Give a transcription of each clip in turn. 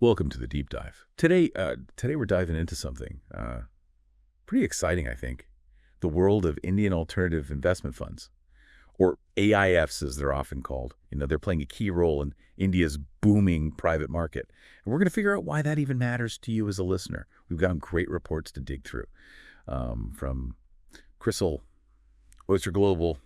Welcome to the deep dive. Today we're diving into something pretty exciting, I think. The world of Indian alternative investment funds, or AIFs as they're often called. You know, they're playing a key role in India's booming private market. And we're going to figure out why that even matters to you as a listener. We've got great reports to dig through from Crystal, Oyster Global,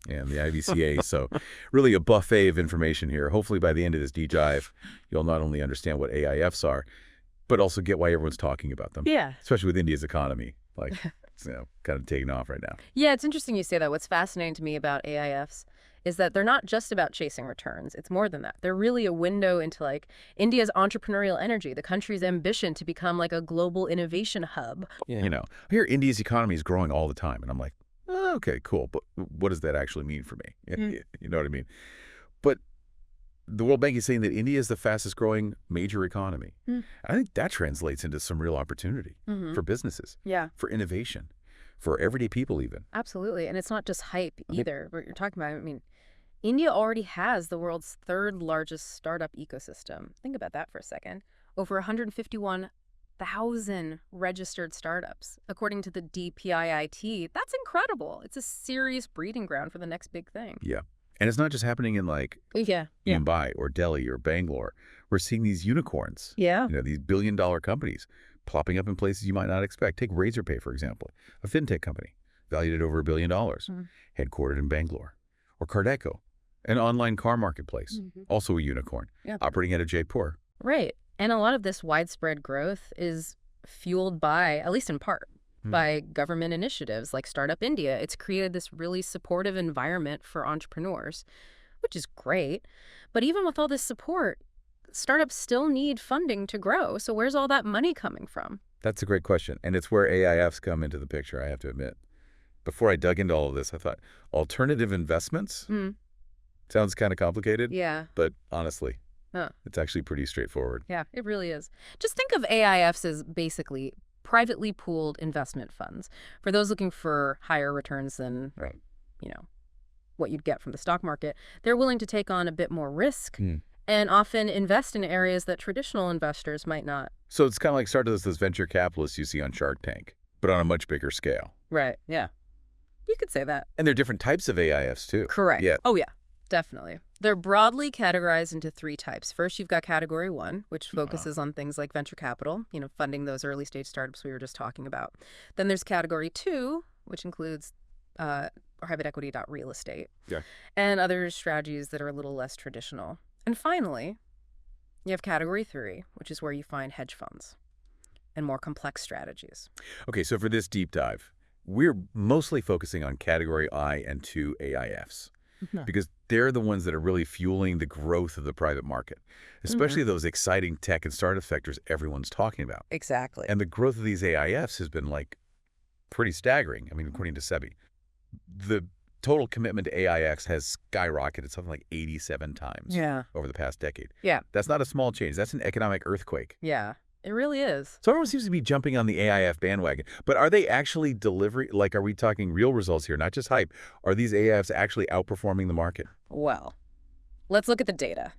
and the IVCA. So really a buffet of information here. Hopefully by the end of this deep dive, you'll not only understand what AIFs are, but also get why everyone's talking about them. Yeah. Especially with India's economy, like, kind of taking off right now. Yeah, it's interesting you say that. What's fascinating to me about AIFs is that they're not just about chasing returns. It's more than that. They're really a window into like India's entrepreneurial energy, the country's ambition to become like a global innovation hub. Yeah. You know, I hear India's economy is growing all the time, and I'm like, oh, okay, cool. But what does that actually mean for me? You know what I mean? But the World Bank is saying that India is the fastest growing major economy. I think that translates into some real opportunity for businesses, for innovation, for everyday people even. Absolutely. And it's not just hype either. What you're talking about, I mean, India already has the world's third largest startup ecosystem. Think about that for a second. Over 151,000 registered startups. According to the DPIIT, that's incredible. It's a serious breeding ground for the next big thing. Yeah. And it's not just happening in like Mumbai or Delhi or Bangalore. We're seeing these unicorns, these billion-dollar companies plopping up in places you might not expect. Take Razorpay, for example, a fintech company valued at over $1 billion, headquartered in Bangalore. Or Cardeco, an online car marketplace, also a unicorn, operating out of Jaipur. Right. And a lot of this widespread growth is fueled by, at least in part, by government initiatives like Startup India. It's created this really supportive environment for entrepreneurs, which is great. But even with all this support, startups still need funding to grow. So where's all that money coming from? That's a great question. And it's where AIFs come into the picture, I have to admit. Before I dug into all of this, I thought alternative investments sounds kind of complicated. Yeah. But honestly, it's actually pretty straightforward. Yeah, it really is. Just think of AIFs as basically privately pooled investment funds. For those looking for higher returns than, what you'd get from the stock market, they're willing to take on a bit more risk and often invest in areas that traditional investors might not. So it's kind of like started as those venture capitalists you see on Shark Tank, but on a much bigger scale. Right, yeah. You could say that. And there are different types of AIFs too. Correct. Yeah. Oh, yeah, definitely. They're broadly categorized into three types. First, you've got Category 1, which focuses on things like venture capital, funding those early stage startups we were just talking about. Then there's Category 2, which includes private equity real estate and other strategies that are a little less traditional. And finally, you have Category 3, which is where you find hedge funds and more complex strategies. Okay, so for this deep dive, we're mostly focusing on Category I and II AIFs because they're the ones that are really fueling the growth of the private market, especially those exciting tech and startup sectors everyone's talking about. Exactly. And the growth of these AIFs has been pretty staggering. I mean, according to SEBI, the total commitment to AIFs has skyrocketed something like 87 times over the past decade. Yeah. That's not a small change. That's an economic earthquake. Yeah. It really is. So everyone seems to be jumping on the AIF bandwagon. But are they actually delivering, are we talking real results here, not just hype? Are these AIFs actually outperforming the market? Well, let's look at the data.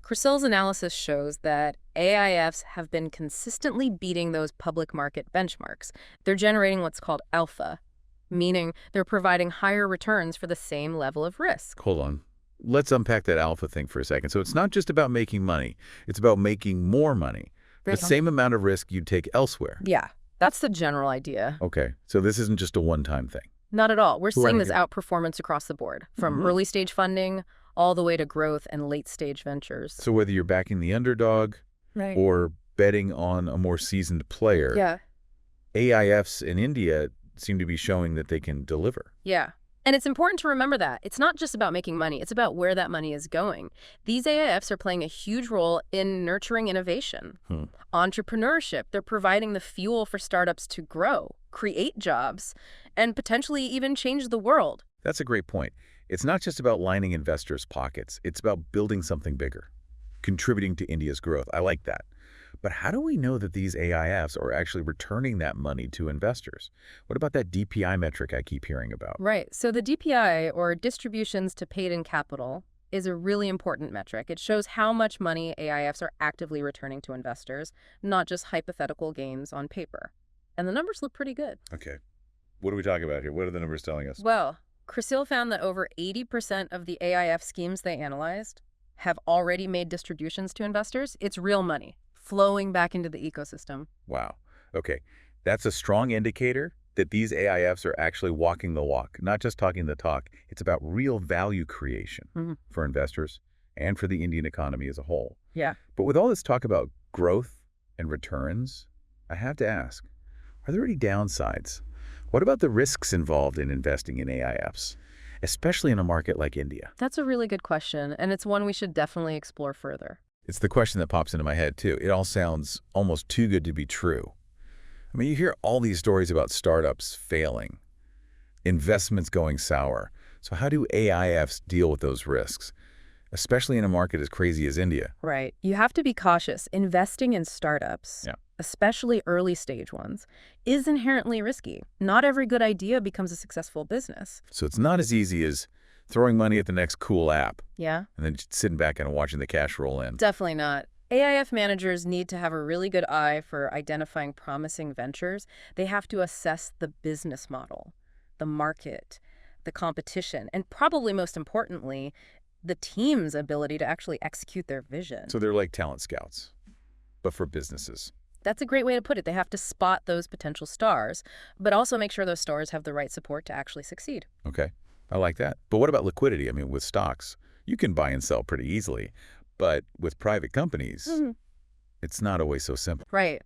Crisil's analysis shows that AIFs have been consistently beating those public market benchmarks. They're generating what's called alpha, meaning they're providing higher returns for the same level of risk. Hold on. Let's unpack that alpha thing for a second. So it's not just about making money. It's about making more money. The same amount of risk you'd take elsewhere. Yeah, that's the general idea. Okay, so this isn't just a one-time thing. Not at all. We're seeing this outperformance across the board, from early stage funding all the way to growth and late stage ventures. So whether you're backing the underdog or betting on a more seasoned player, AIFs in India seem to be showing that they can deliver. Yeah. And it's important to remember that. It's not just about making money. It's about where that money is going. These AIFs are playing a huge role in nurturing innovation, entrepreneurship. They're providing the fuel for startups to grow, create jobs, and potentially even change the world. That's a great point. It's not just about lining investors' pockets. It's about building something bigger, contributing to India's growth. I like that. But how do we know that these AIFs are actually returning that money to investors? What about that DPI metric I keep hearing about? Right. So the DPI, or distributions to paid-in capital, is a really important metric. It shows how much money AIFs are actively returning to investors, not just hypothetical gains on paper. And the numbers look pretty good. Okay. What are we talking about here? What are the numbers telling us? Well, Crisil found that over 80% of the AIF schemes they analyzed have already made distributions to investors. It's real money flowing back into the ecosystem. Wow. Okay. That's a strong indicator that these AIFs are actually walking the walk, not just talking the talk. It's about real value creation for investors and for the Indian economy as a whole. Yeah. But with all this talk about growth and returns, I have to ask, are there any downsides? What about the risks involved in investing in AIFs, especially in a market like India? That's a really good question, and it's one we should definitely explore further. It's the question that pops into my head, too. It all sounds almost too good to be true. I mean, you hear all these stories about startups failing, investments going sour. So how do AIFs deal with those risks, especially in a market as crazy as India? Right. You have to be cautious. Investing in startups, especially early stage ones, is inherently risky. Not every good idea becomes a successful business. So it's not as easy as throwing money at the next cool app. Yeah. And then just sitting back and watching the cash roll in. Definitely not. AIF managers need to have a really good eye for identifying promising ventures. They have to assess the business model, the market, the competition, and probably most importantly, the team's ability to actually execute their vision. So they're like talent scouts, but for businesses. That's a great way to put it. They have to spot those potential stars, but also make sure those stars have the right support to actually succeed. Okay, I like that. But what about liquidity? I mean, with stocks, you can buy and sell pretty easily. But with private companies, it's not always so simple. Right.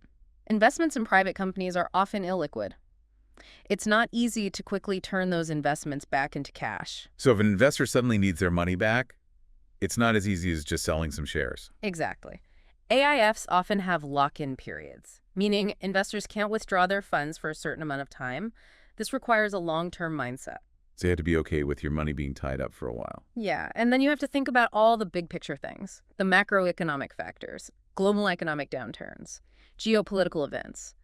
Investments in private companies are often illiquid. It's not easy to quickly turn those investments back into cash. So if an investor suddenly needs their money back, it's not as easy as just selling some shares. Exactly. AIFs often have lock-in periods, meaning investors can't withdraw their funds for a certain amount of time. This requires a long-term mindset. So you have to be okay with your money being tied up for a while. Yeah, and then you have to think about all the big picture things, the macroeconomic factors, global economic downturns, geopolitical events,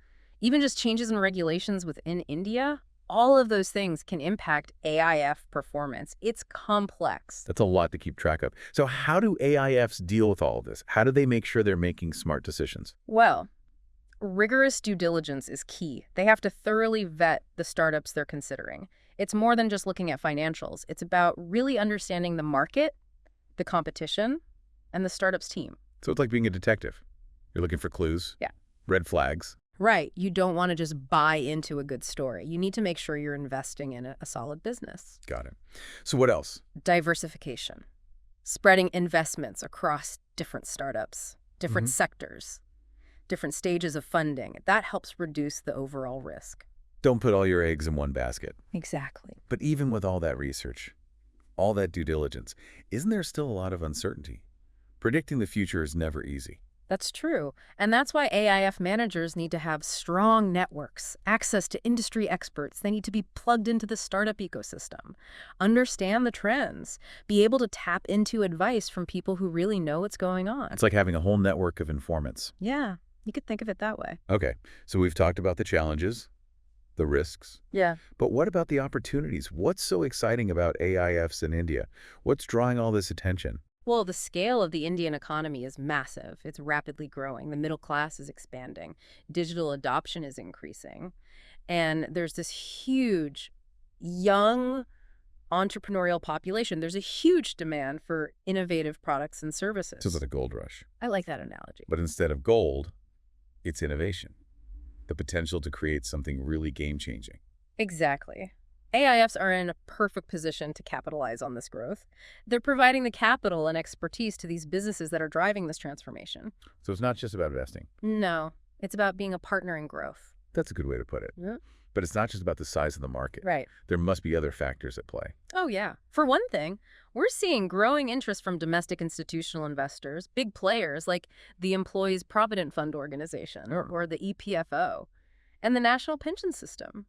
even just changes in regulations within India. All of those things can impact AIF performance. It's complex. That's a lot to keep track of. So how do AIFs deal with all of this? How do they make sure they're making smart decisions? Well, rigorous due diligence is key. They have to thoroughly vet the startups they're considering. It's more than just looking at financials. It's about really understanding the market, the competition, and the startup's team. So it's like being a detective. You're looking for clues, red flags. Right. You don't want to just buy into a good story. You need to make sure you're investing in a solid business. Got it. So what else? Diversification. Spreading investments across different startups, different sectors, different stages of funding. That helps reduce the overall risk. Don't put all your eggs in one basket. Exactly. But even with all that research, all that due diligence, isn't there still a lot of uncertainty? Predicting the future is never easy. That's true. And that's why AIF managers need to have strong networks, access to industry experts. They need to be plugged into the startup ecosystem, understand the trends, be able to tap into advice from people who really know what's going on. It's like having a whole network of informants. Yeah, you could think of it that way. Okay, so we've talked about the challenges, the risks. Yeah. But what about the opportunities? What's so exciting about AIFs in India? What's drawing all this attention? Well, the scale of the Indian economy is massive. It's rapidly growing. The middle class is expanding. Digital adoption is increasing. And there's this huge young entrepreneurial population. There's a huge demand for innovative products and services. So it's like a gold rush. I like that analogy. But instead of gold, it's innovation. The potential to create something really game-changing. Exactly. AIFs are in a perfect position to capitalize on this growth. They're providing the capital and expertise to these businesses that are driving this transformation. So it's not just about investing. No, it's about being a partner in growth. That's a good way to put it. Yeah. But it's not just about the size of the market. Right. There must be other factors at play. Oh, yeah. For one thing, we're seeing growing interest from domestic institutional investors, big players like the Employees Provident Fund Organization or the EPFO, and the National Pension System,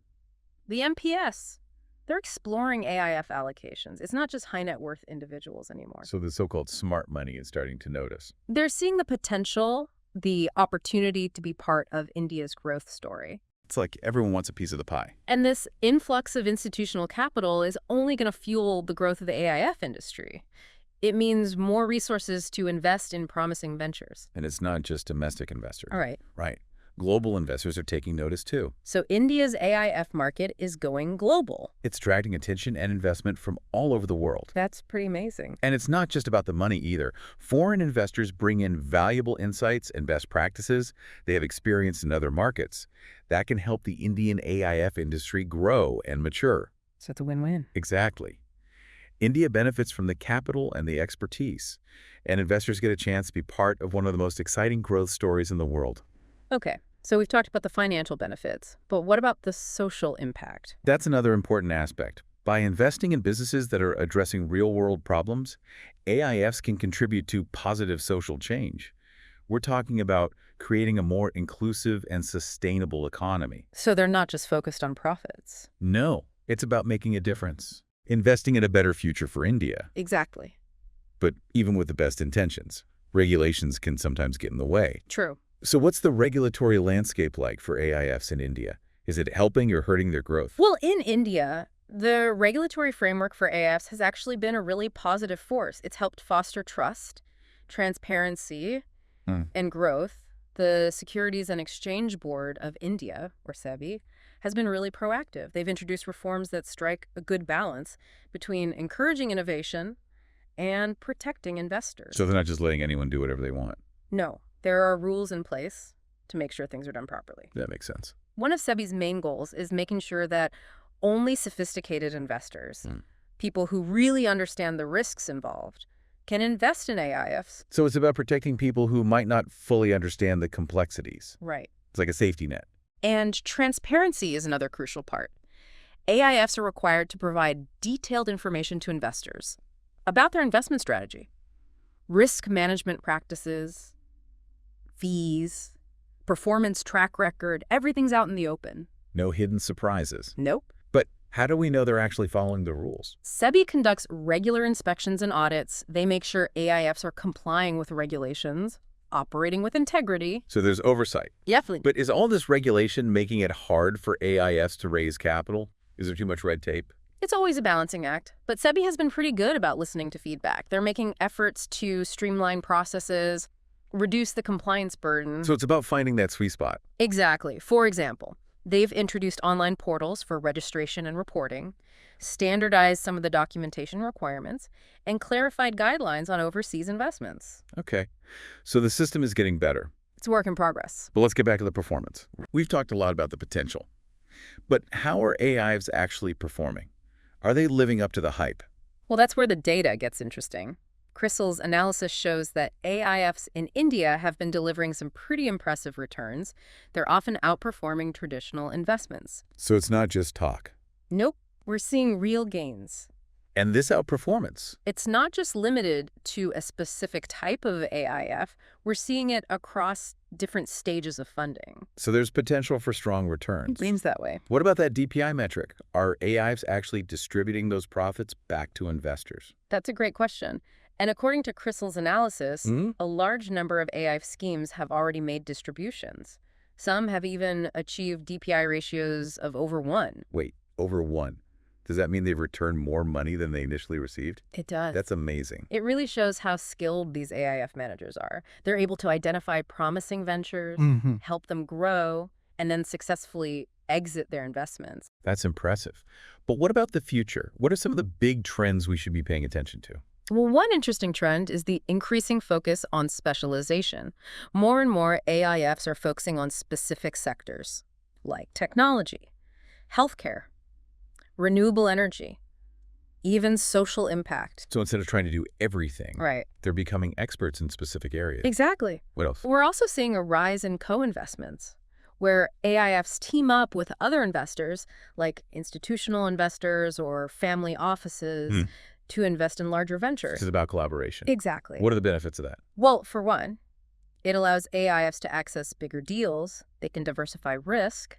the MPS. They're exploring AIF allocations. It's not just high net worth individuals anymore. So the so-called smart money is starting to notice. They're seeing the potential, the opportunity to be part of India's growth story. It's like everyone wants a piece of the pie. And this influx of institutional capital is only going to fuel the growth of the AIF industry. It means more resources to invest in promising ventures. And it's not just domestic investors. All right. Right. Global investors are taking notice too. So India's AIF market is going global. It's attracting attention and investment from all over the world. That's pretty amazing. And it's not just about the money either. Foreign investors bring in valuable insights and best practices they have experienced in other markets. That can help the Indian AIF industry grow and mature. So it's a win-win. Exactly. India benefits from the capital and the expertise, and investors get a chance to be part of one of the most exciting growth stories in the world. Okay, so we've talked about the financial benefits, but what about the social impact? That's another important aspect. By investing in businesses that are addressing real-world problems, AIFs can contribute to positive social change. We're talking about creating a more inclusive and sustainable economy. So they're not just focused on profits. No, it's about making a difference, investing in a better future for India. Exactly. But even with the best intentions, regulations can sometimes get in the way. True. So what's the regulatory landscape like for AIFs in India? Is it helping or hurting their growth? Well, in India, the regulatory framework for AIFs has actually been a really positive force. It's helped foster trust, transparency, and growth. The Securities and Exchange Board of India, or SEBI, has been really proactive. They've introduced reforms that strike a good balance between encouraging innovation and protecting investors. So they're not just letting anyone do whatever they want. No, there are rules in place to make sure things are done properly. That makes sense. One of SEBI's main goals is making sure that only sophisticated investors, people who really understand the risks involved, can invest in AIFs. So it's about protecting people who might not fully understand the complexities. Right. It's like a safety net. And transparency is another crucial part. AIFs are required to provide detailed information to investors about their investment strategy, risk management practices, fees, performance track record. Everything's out in the open. No hidden surprises. Nope. But how do we know they're actually following the rules? SEBI conducts regular inspections and audits. They make sure AIFs are complying with regulations, operating with integrity. So there's oversight. Definitely. But is all this regulation making it hard for AIFs to raise capital? Is there too much red tape? It's always a balancing act, but SEBI has been pretty good about listening to feedback. They're making efforts to streamline processes, reduce the compliance burden. So it's about finding that sweet spot. Exactly. For example, they've introduced online portals for registration and reporting, standardized some of the documentation requirements, and clarified guidelines on overseas investments. Okay. So the system is getting better. It's a work in progress. But let's get back to the performance. We've talked a lot about the potential. But how are AIFs actually performing? Are they living up to the hype? Well, that's where the data gets interesting. CRISIL's analysis shows that AIFs in India have been delivering some pretty impressive returns. They're often outperforming traditional investments. So it's not just talk. Nope, we're seeing real gains. And this outperformance, It's not just limited to a specific type of AIF. We're seeing it across different stages of funding. so there's potential for strong returns. It seems that way. What about that DPI metric? Are AIFs actually distributing those profits back to investors? That's a great question. And according to CRISIL's analysis, a large number of AIF schemes have already made distributions. Some have even achieved DPI ratios of over 1. Wait, over 1. Does that mean they've returned more money than they initially received? It does. That's amazing. It really shows how skilled these AIF managers are. They're able to identify promising ventures, help them grow, and then successfully exit their investments. That's impressive. But what about the future? What are some of the big trends we should be paying attention to? Well, one interesting trend is the increasing focus on specialization. More and more AIFs are focusing on specific sectors, like technology, healthcare, renewable energy, even social impact. So instead of trying to do everything, Right. they're becoming experts in specific areas. Exactly. What else? We're also seeing a rise in co-investments, where AIFs team up with other investors, like institutional investors or family offices, to invest in larger ventures. This is about collaboration. Exactly. What are the benefits of that? Well, for one, it allows AIFs to access bigger deals, they can diversify risk,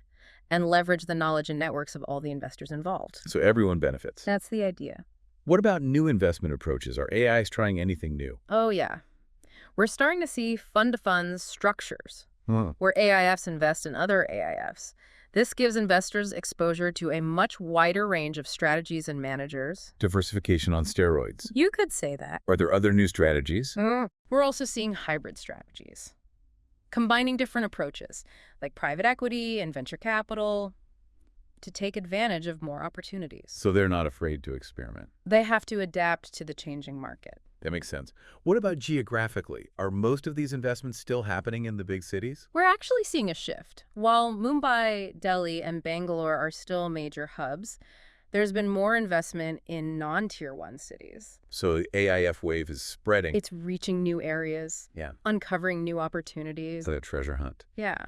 and leverage the knowledge and networks of all the investors involved. So everyone benefits. That's the idea. What about new investment approaches? Are AIs trying anything new? Oh, yeah. We're starting to see fund-to-funds structures where AIFs invest in other AIFs. This gives investors exposure to a much wider range of strategies and managers. Diversification on steroids. You could say that. Are there other new strategies? We're also seeing hybrid strategies, combining different approaches, like private equity and venture capital, to take advantage of more opportunities. So they're not afraid to experiment. They have to adapt to the changing market. That makes sense. What about geographically? Are most of these investments still happening in the big cities? We're actually seeing a shift. While Mumbai, Delhi, and Bangalore are still major hubs, there's been more investment in non-tier 1 cities. So the AIF wave is spreading. It's reaching new areas, Yeah. uncovering new opportunities. It's like a treasure hunt. Yeah.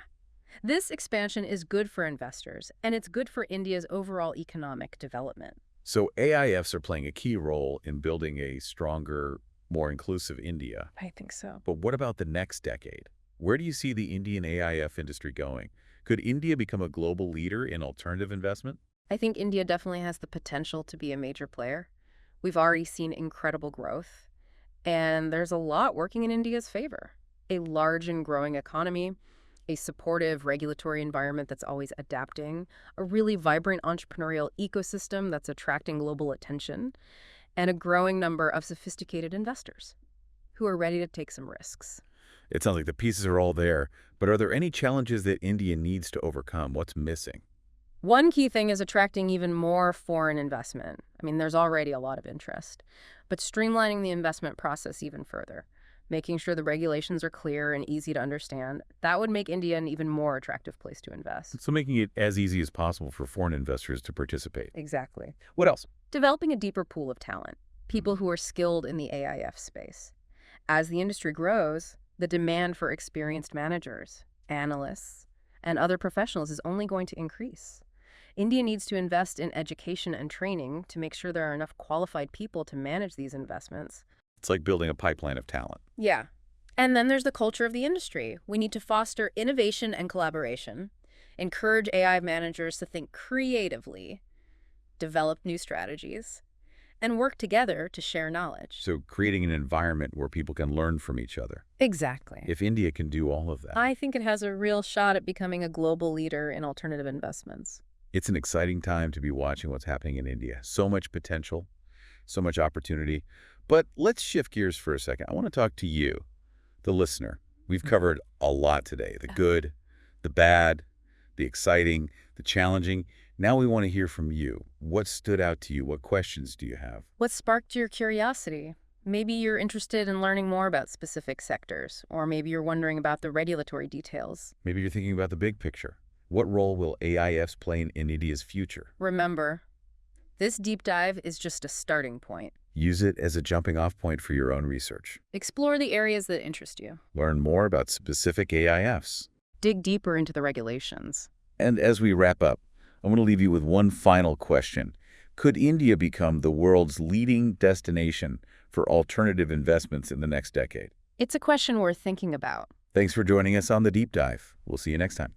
This expansion is good for investors, and it's good for India's overall economic development. So AIFs are playing a key role in building a stronger, more inclusive India. I think so. But what about the next decade? Where do you see the Indian AIF industry going? Could India become a global leader in alternative investment? I think India definitely has the potential to be a major player. We've already seen incredible growth, and there's a lot working in India's favor. A large and growing economy, a supportive regulatory environment that's always adapting, a really vibrant entrepreneurial ecosystem that's attracting global attention, and a growing number of sophisticated investors who are ready to take some risks. It sounds like the pieces are all there, but are there any challenges that India needs to overcome? What's missing? One key thing is attracting even more foreign investment. I mean, there's already a lot of interest, but streamlining the investment process even further, making sure the regulations are clear and easy to understand, that would make India an even more attractive place to invest. So making it as easy as possible for foreign investors to participate. Exactly. What else? Developing a deeper pool of talent, people who are skilled in the AIF space. As the industry grows, the demand for experienced managers, analysts, and other professionals is only going to increase. India needs to invest in education and training to make sure there are enough qualified people to manage these investments. It's like building a pipeline of talent. Yeah. And then there's the culture of the industry. We need to foster innovation and collaboration, encourage AI managers to think creatively, develop new strategies, and work together to share knowledge. So creating an environment where people can learn from each other. Exactly. If India can do all of that, I think it has a real shot at becoming a global leader in alternative investments. it's an exciting time to be watching what's happening in India. So much potential, so much opportunity. But let's shift gears for a second. I want to talk to you, the listener. We've covered a lot today, the good, the bad, the exciting, the challenging. Now we want to hear from you. What stood out to you? What questions do you have? What sparked your curiosity? Maybe you're interested in learning more about specific sectors, or maybe you're wondering about the regulatory details. Maybe you're thinking about the big picture. What role will AIFs play in India's future? Remember, this deep dive is just a starting point. Use it as a jumping-off point for your own research. Explore the areas that interest you. Learn more about specific AIFs. Dig deeper into the regulations. And as we wrap up, I want to leave you with one final question. Could India become the world's leading destination for alternative investments in the next decade? It's a question worth thinking about. Thanks for joining us on The Deep Dive. We'll see you next time.